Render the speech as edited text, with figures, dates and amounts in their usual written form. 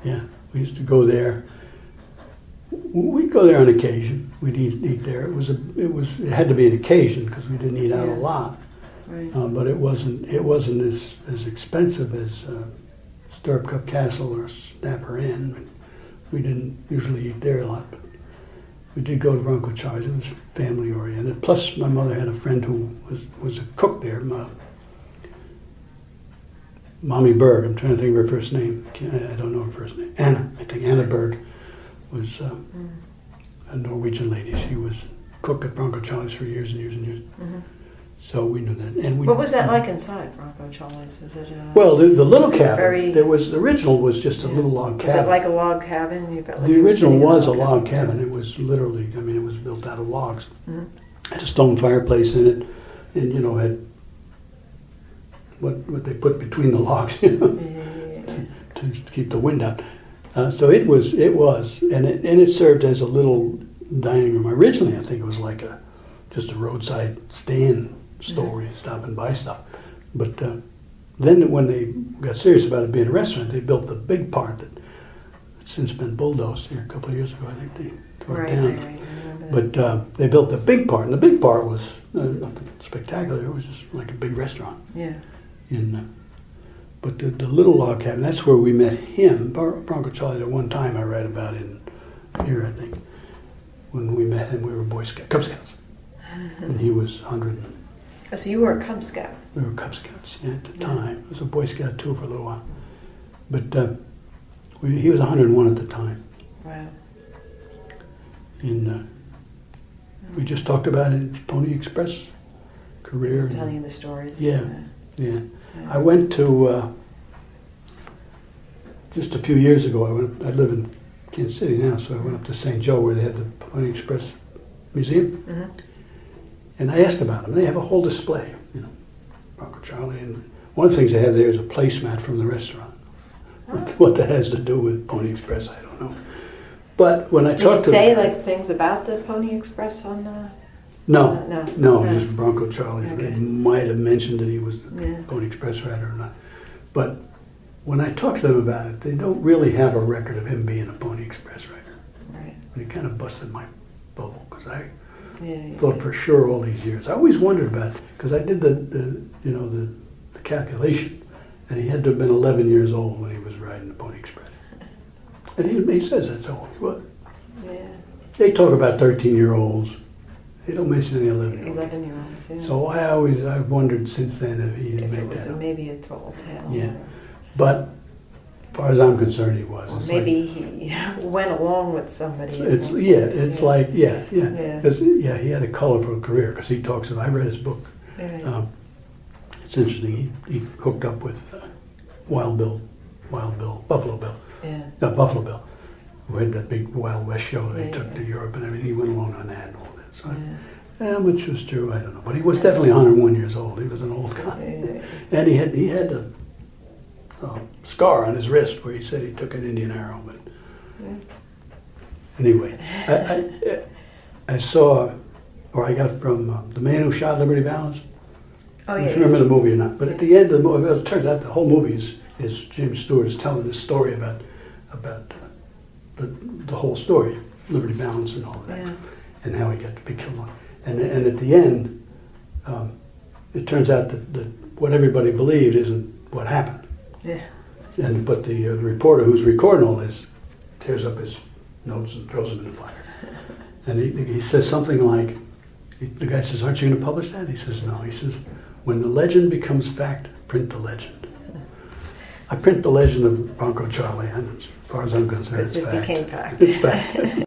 Yeah, we used to go there. We'd go there on occasion. We'd eat there. It had to be an occasion because we didn't eat out a lot. Right. But it wasn't as expensive as Stirrup Cup Castle or Snapper Inn. We didn't usually eat there a lot, but we did go to Broncho Charlie. It was family oriented. Plus, my mother had a friend who was a cook there. Mommy Berg. I'm trying to think of her first name. I don't know her first name. Anna. I think Anna Berg was a Norwegian lady. She was cook at Broncho Charlie's for years and years and years. Mm-hmm. So we knew that. And what was that like inside Broncho Charlie's? Was it? Well, the little cabin. The original was just a little log cabin. Was it like a log cabin? You felt like the original was a log cabin. It was literally. I mean, it was built out of logs. Mm-hmm. Had a stone fireplace in it, and had what they put between the logs, to keep the wind out. So it was, and it served as a little dining room. Originally, I think it was like just a roadside stand store, stop and buy stuff. But then when they got serious about it being a restaurant, they built the big part that's since been bulldozed here a couple of years ago. I think they tore it down. Right. But they built the big part, and the big part was nothing spectacular. It was just like a big restaurant. Yeah. But the little log cabin, that's where we met him, Broncho Charlie. At one time I read about in here, I think, when we met him, we were Cub Scouts. And he was 100. Oh, so you were a Cub Scout? We were Cub Scouts, at the time. It was a Boy Scout too for a little while. But he was 101 at the time. Wow. And we just talked about his Pony Express career. He was telling you the stories. Yeah. I went to, just a few years ago, I live in Kansas City now, so I went up to St. Joe where they had the Pony Express Museum. Mm-hmm. And I asked about them. They have a whole display, Broncho Charlie. And one of the things they have there is a placemat from the restaurant. What that has to do with Pony Express, I don't know. But when I talked to say like things about the Pony Express on the... No, just Broncho Charlie. Okay. They might have mentioned that he was the Pony Express rider or not. But when I talked to them about it, they don't really have a record of him being a Pony Express rider. Right. And it kind of busted my bubble because I thought for sure all these years. I always wondered about it because I did the calculation, and he had to have been 11 years old when he was riding the Pony Express. And he says that's all he was. Yeah. They talk about 13-year-olds. They don't mention any 11-year-olds. 11-year-olds, yeah. So I've wondered since then if he didn't make that up. If it was maybe a tall tale. Yeah. But as far as I'm concerned, he was. Or maybe he went along with somebody. It's he had a colorful career because he talks about. I read his book. Yeah. It's interesting. He hooked up with Buffalo Bill. Yeah. No, Buffalo Bill, who had that big Wild West show they took to Europe and everything. He went along on that and all that. So, which was true, I don't know. But he was definitely 101 years old. He was an old guy. And he had a scar on his wrist where he said he took an Indian arrow. But anyway, I saw, or I got from The Man Who Shot Liberty Valance. I don't know if you remember the movie or not. But at the end of the movie, it turns out the whole movie is James Stewart is telling this story about the whole story, Liberty Valance and all of that. Yeah. And how he got to be killed. And at the end, it turns out that what everybody believed isn't what happened. Yeah. But the reporter who's recording all this tears up his notes and throws them in the fire. And he says something like, the guy says, "Aren't you going to publish that?" He says, "No." He says, "When the legend becomes fact, print the legend." I print the legend of Broncho Charlie, and as far as I'm concerned, it's fact. Because it became fact. It's fact.